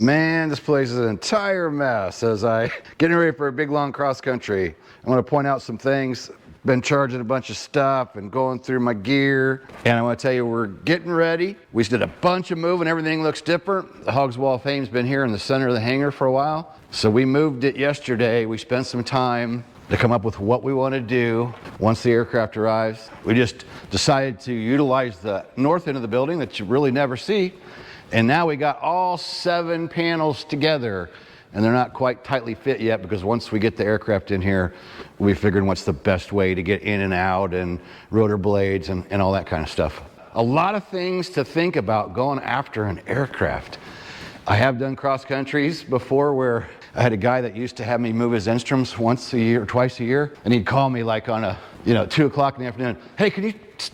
Man, this place is an entire mess as I getting ready for a big long cross country. I want to point out some things. Been charging a bunch of stuff and going through my gear. And I want to tell you, we're getting ready. We did a bunch of moving. Everything looks different. The Hogs Wall of Fame's been here in the center of the hangar for a while. So we moved it yesterday. We spent some time to come up with what we want to do once the aircraft arrives. We just decided to utilize the north end of the building that you really never see. And now we got all 7 panels together, and they're not quite tightly fit yet because once we get the aircraft in here, we figured what's the best way to get in and out and rotor blades and all that kind of stuff. A lot of things to think about going after an aircraft. I have done cross countries before where I had a guy that used to have me move his instruments once a year, twice a year, and he'd call me like on 2 o'clock in the afternoon. Hey, can you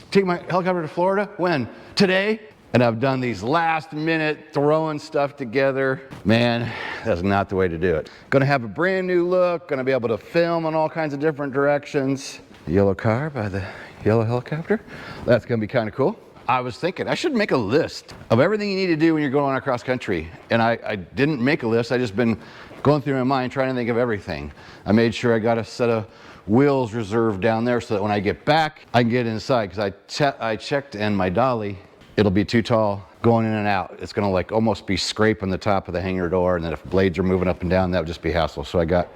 take my helicopter to Florida? When? Today? And I've done these last minute throwing stuff together. Man, that's not the way to do it. Gonna have a brand new look, gonna be able to film in all kinds of different directions. The yellow car by the yellow helicopter. That's gonna be kind of cool. I was thinking I should make a list of everything you need to do when you're going across country. And I didn't make a list, I just been going through my mind trying to think of everything. I made sure I got a set of wheels reserved down there so that when I get back, I can get inside. Because I checked and my dolly, it'll be too tall going in and out. It's gonna like almost be scraping the top of the hangar door, and then if blades are moving up and down, that would just be hassle. So I got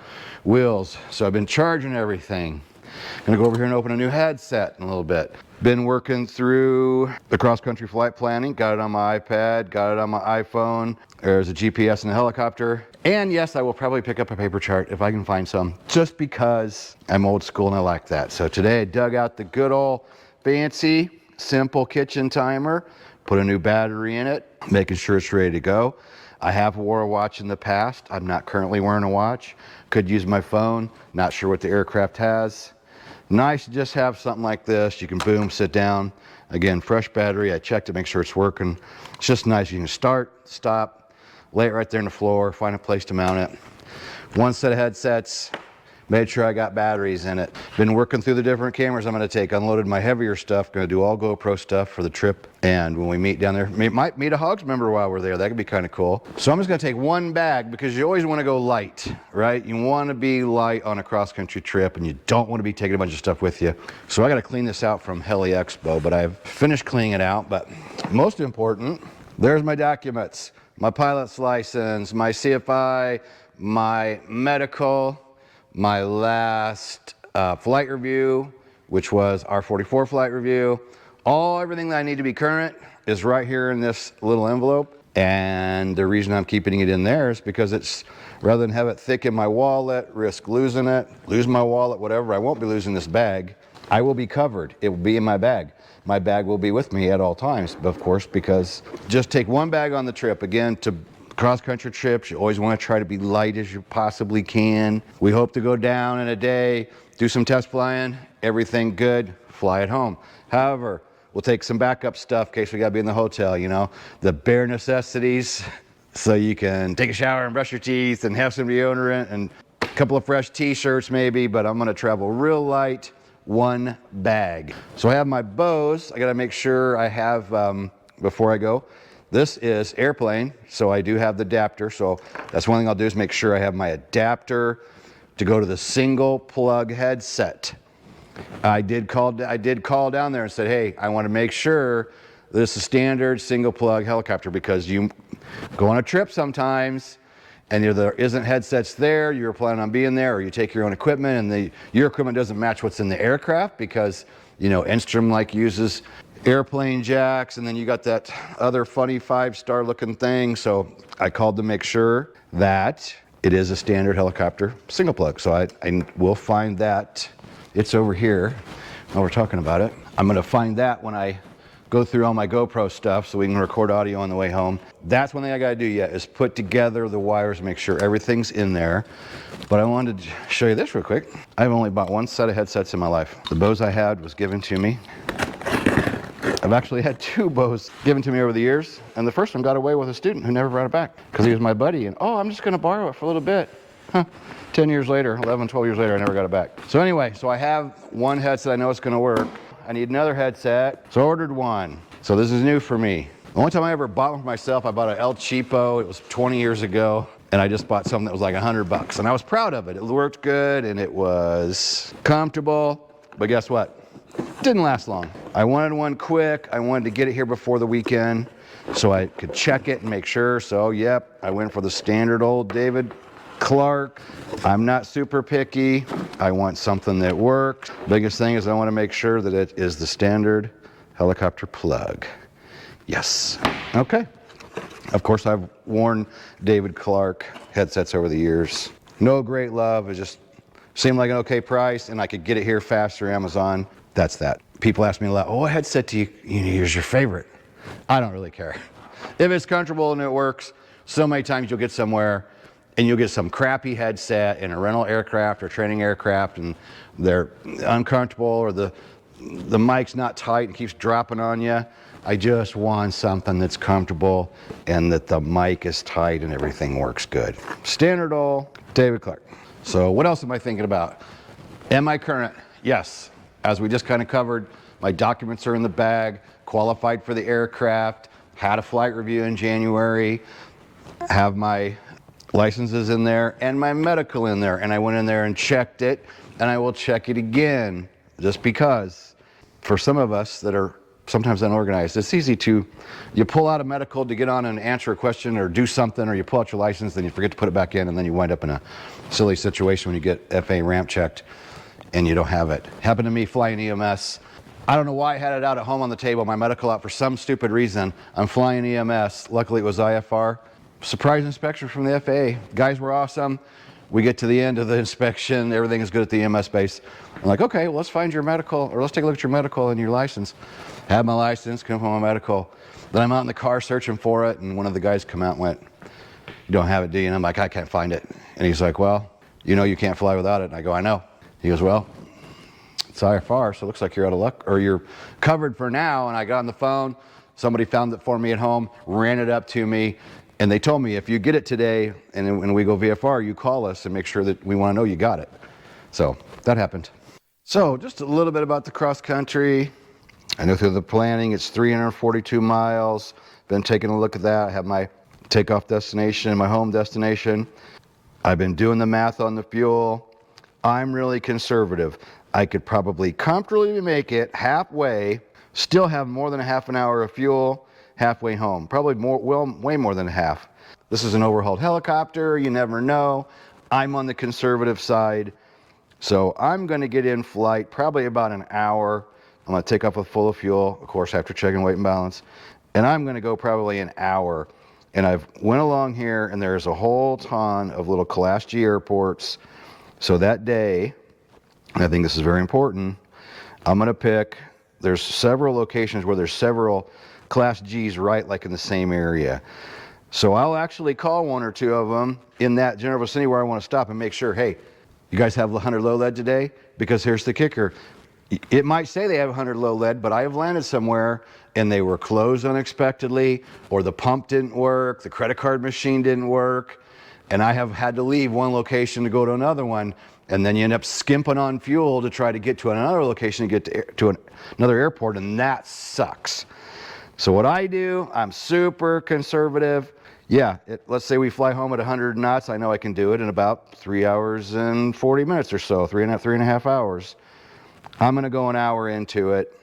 wheels. So I've been charging everything. Gonna go over here and open a new headset in a little bit. Been working through the cross-country flight planning. Got it on my iPad, got it on my iPhone. There's a GPS in the helicopter. And yes, I will probably pick up a paper chart if I can find some, just because I'm old school and I like that. So today I dug out the good old fancy simple kitchen timer, put a new battery in it, making sure it's ready to go. I have wore a watch in the past. I'm not currently wearing a watch. Could use my phone. Not sure what the aircraft has. Nice to just have something like this. You can boom, sit down. Again, fresh battery. I checked to make sure it's working. It's just nice. You can start, stop, lay it right there on the floor, find a place to mount it. One set of headsets. Made sure I got batteries in it. Been working through the different cameras I'm gonna take. Unloaded my heavier stuff. Gonna do all GoPro stuff for the trip. And when we meet down there, might meet a Hogs member while we're there. That could be kind of cool. So I'm just gonna take one bag because you always wanna go light, right? You wanna be light on a cross-country trip and you don't wanna be taking a bunch of stuff with you. So I gotta clean this out from Heli Expo, but I've finished cleaning it out. But most important, there's my documents. My pilot's license, my CFI, my medical, my last flight review, which was R-44 flight review. Everything that I need to be current is right here in this little envelope. And the reason I'm keeping it in there is because it's, rather than have it thick in my wallet, risk losing it, lose my wallet, whatever, I won't be losing this bag. I will be covered. It will be in my bag. My bag will be with me at all times, of course, because just take one bag on the trip. Again, to cross-country trips, you always want to try to be light as you possibly can. We hope to go down in a day, do some test flying, everything good, fly it home. However, we'll take some backup stuff in case we got to be in the hotel, the bare necessities, so you can take a shower and brush your teeth and have some deodorant and a couple of fresh t-shirts maybe, but I'm going to travel real light, one bag. So I have my bows. I got to make sure I have, before I go, this is airplane, so I do have the adapter. So that's one thing I'll do is make sure I have my adapter to go to the single plug headset. I did call down there and said, hey, I want to make sure this is standard single plug helicopter, because you go on a trip sometimes and there isn't headsets there, you're planning on being there, or you take your own equipment and your equipment doesn't match what's in the aircraft because, Enstrom uses airplane jacks, and then you got that other funny 5-star looking thing. So I called to make sure that it is a standard helicopter single plug. So I will find that. It's over here while we're talking about it. I'm going to find that when I go through all my GoPro stuff so we can record audio on the way home. That's one thing I got to do yet, is put together the wires, make sure everything's in there. But I wanted to show you this real quick. I've only bought one set of headsets in my life. The Bose I had was given to me. I've actually had 2 Bose given to me over the years, and the first one got away with a student who never brought it back because he was my buddy, and I'm just going to borrow it for a little bit. 10 years later, 11, 12 years later, I never got it back. So anyway, I have one headset I know it's going to work. I need another headset, so I ordered one. So this is new for me. The only time I ever bought one for myself, I bought an El Cheapo. It was 20 years ago. And I just bought something that was like $100. And I was proud of it. It worked good and it was comfortable. But guess what? It didn't last long. I wanted one quick. I wanted to get it here before the weekend so I could check it and make sure. So, yep, I went for the standard old David Clark. I'm not super picky. I want something that works. Biggest thing is I want to make sure that it is the standard helicopter plug. Yes. Okay. Of course, I've worn David Clark headsets over the years. No great love. It just seemed like an okay price, and I could get it here faster, Amazon. That's that. People ask me a lot, oh, what headset do you use your favorite? I don't really care. If it's comfortable and it works, so many times you'll get somewhere and you'll get some crappy headset in a rental aircraft or training aircraft, and they're uncomfortable or the mic's not tight and keeps dropping on you. I just want something that's comfortable and that the mic is tight and everything works good. Standard old David Clark. So what else am I thinking about? Am I current? Yes. As we just kind of covered, my documents are in the bag, qualified for the aircraft, had a flight review in January, have my licenses in there and my medical in there. And I went in there and checked it, and I will check it again just because for some of us that are sometimes unorganized, it's easy to, you pull out a medical to get on and answer a question or do something, or you pull out your license, then you forget to put it back in, and then you wind up in a silly situation when you get FAA ramp checked and you don't have it. Happened to me flying EMS. I don't know why I had it out at home on the table, my medical out for some stupid reason. I'm flying EMS. Luckily it was IFR. Surprise inspection from the FAA. Guys were awesome. We get to the end of the inspection, everything is good at the EMS base. I'm like, okay, well, let's find your medical, or let's take a look at your medical and your license. Had my license, couldn't find my medical. Then I'm out in the car searching for it, and one of the guys come out and went, you don't have it, do you? And I'm like, I can't find it. And he's like, well, you know you can't fly without it. And I go, I know. He goes, well, it's IFR, so it looks like you're out of luck, or you're covered for now. And I got on the phone, somebody found it for me at home, ran it up to me, and they told me, if you get it today and when we go VFR, you call us and make sure that we want to know you got it. So that happened. So just a little bit about the cross country. I know through the planning, it's 342 miles. Been taking a look at that. I have my takeoff destination and my home destination. I've been doing the math on the fuel. I'm really conservative. I could probably comfortably make it halfway, still have more than a half an hour of fuel halfway home. Probably more, well, way more than a half. This is an overhauled helicopter. You never know. I'm on the conservative side. So I'm going to get in flight probably about an hour. I'm going to take off with full of fuel, of course, after checking weight and balance. And I'm going to go probably an hour. And I've went along here, and there's a whole ton of little Class G airports. So that day, and I think this is very important, I'm going to pick, there's several locations where there's several Class Gs right like in the same area. So I'll actually call one or two of them in that general vicinity where I want to stop and make sure, hey, you guys have 100 low lead today? Because here's the kicker. It might say they have 100 low lead, but I have landed somewhere and they were closed unexpectedly, or the pump didn't work, the credit card machine didn't work, and I have had to leave one location to go to another one, and then you end up skimping on fuel to try to get to another location to get to another airport, and that sucks. So what I do, I'm super conservative. Yeah, let's say we fly home at 100 knots. I know I can do it in about 3 hours and 40 minutes or so, three and a half hours. I'm going to go an hour into it,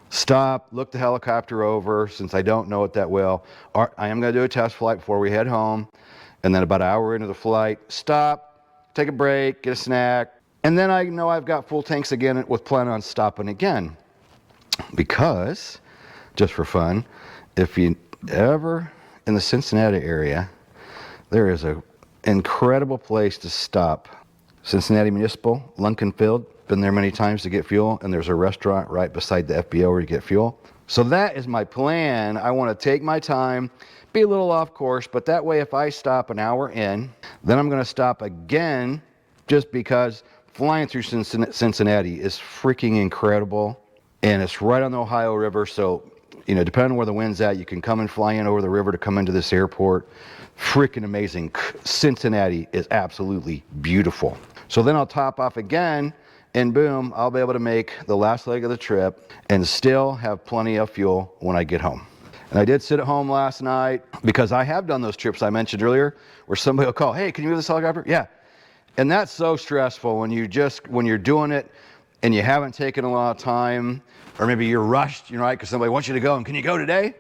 stop, look the helicopter over, since I don't know it that well. I am going to do a test flight before we head home, and then about an hour into the flight, stop, take a break, get a snack, and then I know I've got full tanks again with plan on stopping again. Because, just for fun, if you ever in the Cincinnati area, there is an incredible place to stop. Cincinnati Municipal, Lunkin Field, been there many times to get fuel, and there's a restaurant right beside the FBO where you get fuel. So that is my plan. I want to take my time, be a little off course, but that way if I stop an hour in, then I'm going to stop again, just because flying through Cincinnati is freaking incredible, and it's right on the Ohio River, so you know, depending on where the wind's at, you can come and fly in over the river to come into this airport. Freaking amazing. Cincinnati is absolutely beautiful. So then I'll top off again, and boom, I'll be able to make the last leg of the trip and still have plenty of fuel when I get home. And I did sit at home last night because I have done those trips I mentioned earlier where somebody will call, hey, can you move this helicopter? Yeah. And that's so stressful when you're doing it and you haven't taken a lot of time, or maybe you're rushed, you know, right? Because somebody wants you to go and can you go today?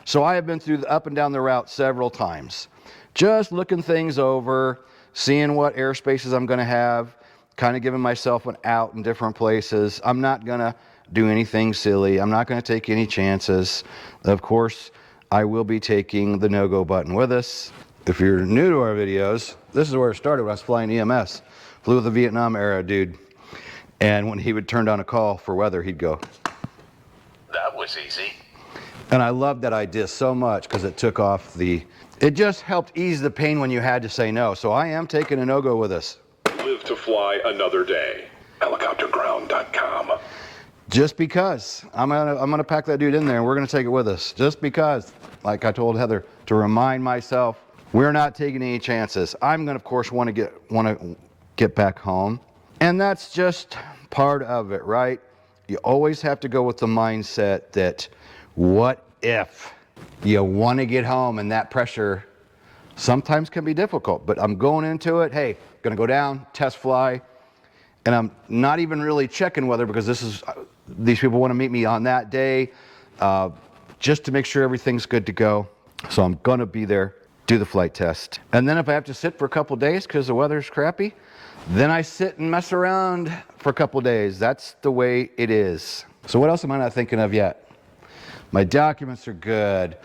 So I have been through up and down the route several times, just looking things over, seeing what airspaces I'm going to have, kind of giving myself an out in different places. I'm not going to do anything silly. I'm not going to take any chances. Of course, I will be taking the no-go button with us. If you're new to our videos, this is where it started when I was flying EMS. Flew with the Vietnam era dude. And when he would turn down a call for weather, he'd go, that was easy. and I loved that idea so much because it took off it just helped ease the pain when you had to say no. So I am taking a no-go with us. Live to fly another day. Helicopterground.com. Just because. I'm gonna pack that dude in there and we're gonna take it with us. Just because, like I told Heather, to remind myself, we're not taking any chances. I'm gonna, of course, want to get back home. And that's just part of it, right? You always have to go with the mindset that, what if you want to get home, and that pressure sometimes can be difficult, but I'm going into it, hey, gonna go down, test fly, and I'm not even really checking weather because these people want to meet me on that day, just to make sure everything's good to go. So I'm gonna be there, do the flight test. And then if I have to sit for a couple days because the weather's crappy, then I sit and mess around for a couple days. That's the way it is. So what else am I not thinking of yet? My documents are good.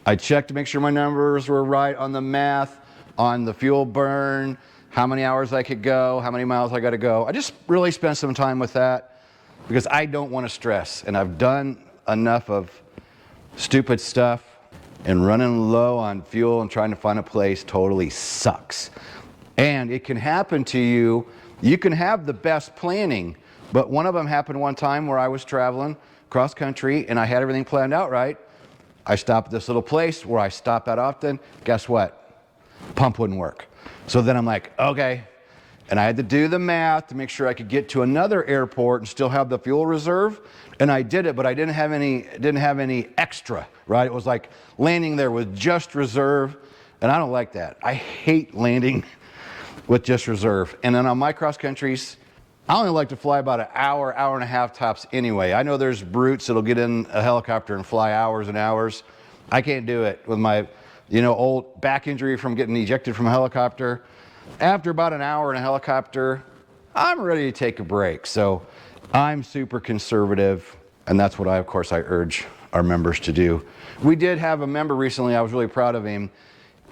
I checked to make sure my numbers were right on the math, on the fuel burn, how many hours I could go, how many miles I got to go. I just really spent some time with that because I don't want to stress. And I've done enough of stupid stuff, and running low on fuel and trying to find a place totally sucks. And it can happen to you. You can have the best planning, but one of them happened one time where I was traveling cross country and I had everything planned out right. I stopped at this little place where I stop that often. Guess what? Pump wouldn't work. So then I'm like, okay. And I had to do the math to make sure I could get to another airport and still have the fuel reserve. And I did it, but I didn't have any extra, right? It was like landing there with just reserve. And I don't like that. I hate landing with just reserve. And then on my cross countries, I only like to fly about an hour, hour and a half tops anyway. I know there's brutes that'll get in a helicopter and fly hours and hours. I can't do it with my, old back injury from getting ejected from a helicopter. After about an hour in a helicopter, I'm ready to take a break. So I'm super conservative, and that's what of course I urge our members to do. We did have a member recently, I was really proud of him.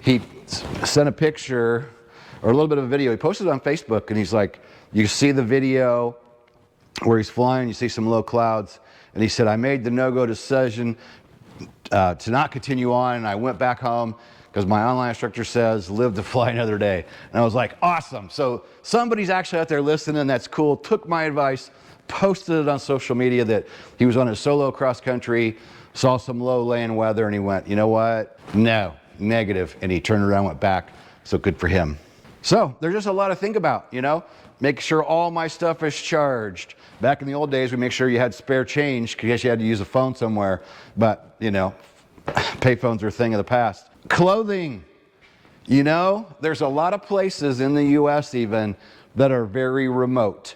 He sent a picture or a little bit of a video. He posted it on Facebook, and he's like, you see the video where he's flying, you see some low clouds, and he said, I made the no-go decision to not continue on, and I went back home because my online instructor says, live to fly another day. And I was like, awesome. So somebody's actually out there listening, that's cool, took my advice, posted it on social media that he was on a solo cross country, saw some low land weather, and he went, you know what? No, negative. And he turned around and went back. So good for him. So there's just a lot to think about, Make sure all my stuff is charged. Back in the old days, we make sure you had spare change because you had to use a phone somewhere. But, payphones are a thing of the past. Clothing. There's a lot of places in the U.S. even that are very remote.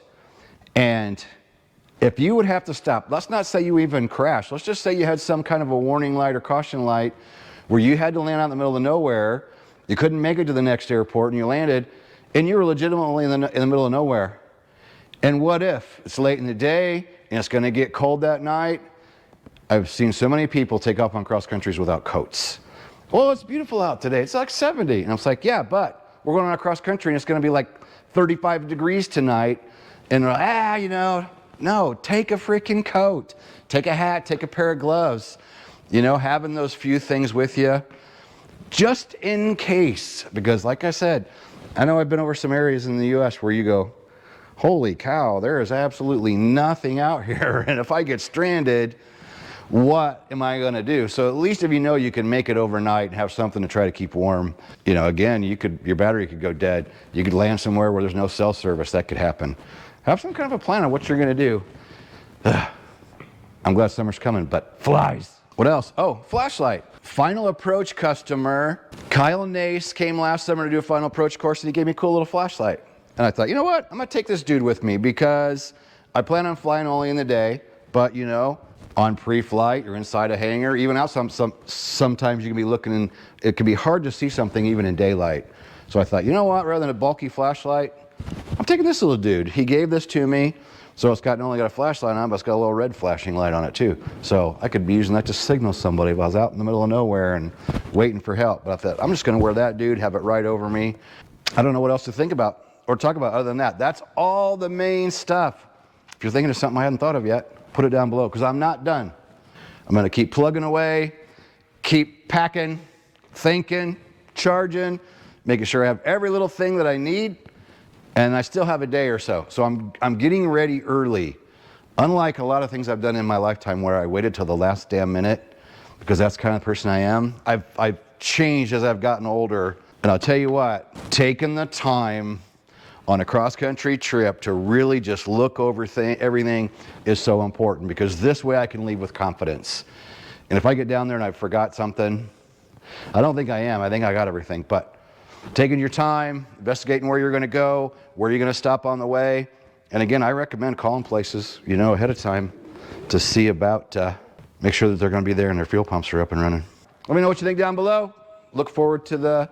And if you would have to stop, let's not say you even crashed. Let's just say you had some kind of a warning light or caution light where you had to land out in the middle of nowhere. You couldn't make it to the next airport and you landed, and you were legitimately in the middle of nowhere. And what if it's late in the day and it's going to get cold that night? I've seen so many people take off on cross countries without coats. Well, it's beautiful out today. It's like 70. And I was like, yeah, but we're going on a cross country and it's going to be like 35 degrees tonight. And they're like, no, take a freaking coat. Take a hat, take a pair of gloves. Having those few things with you just in case. Because like I said, I know I've been over some areas in the U.S. where you go, holy cow, there is absolutely nothing out here. And if I get stranded, what am I going to do? So at least if you can make it overnight and have something to try to keep warm, again, your battery could go dead. You could land somewhere where there's no cell service. That could happen. Have some kind of a plan on what you're going to do. I'm glad summer's coming, but flies. What else? Oh, flashlight. Final approach customer. Kyle Nace came last summer to do a final approach course and he gave me a cool little flashlight. And I thought, you know what? I'm gonna take this dude with me because I plan on flying only in the day, but you know, on pre-flight or inside a hangar, even out sometimes you can be looking and it can be hard to see something even in daylight. So I thought, you know what? Rather than a bulky flashlight, I'm taking this little dude. He gave this to me. So it's not only got a flashlight on, but it's got a little red flashing light on it too. So I could be using that to signal somebody if I was out in the middle of nowhere and waiting for help. But I thought, I'm just gonna wear that dude, have it right over me. I don't know what else to think about or talk about other than that. That's all the main stuff. If you're thinking of something I hadn't thought of yet, put it down below, because I'm not done. I'm gonna keep plugging away, keep packing, thinking, charging, making sure I have every little thing that I need. And I still have a day or so. So I'm getting ready early. Unlike a lot of things I've done in my lifetime where I waited till the last damn minute, because that's the kind of person I am. I've changed as I've gotten older. And I'll tell you what, taking the time on a cross-country trip to really just look over everything is so important, because this way I can leave with confidence. And if I get down there and I forgot something, I don't think I am. I think I got everything. But taking your time, investigating where you're going to go, where you're going to stop on the way. And again, I recommend calling places, you know, ahead of time to see about, make sure that they're going to be there and their fuel pumps are up and running. Let me know what you think down below. Look forward to the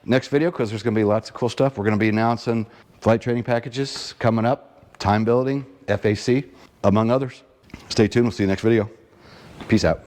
next video, because there's going to be lots of cool stuff. We're going to be announcing flight training packages coming up, time building, FAC, among others. Stay tuned. We'll see you next video. Peace out.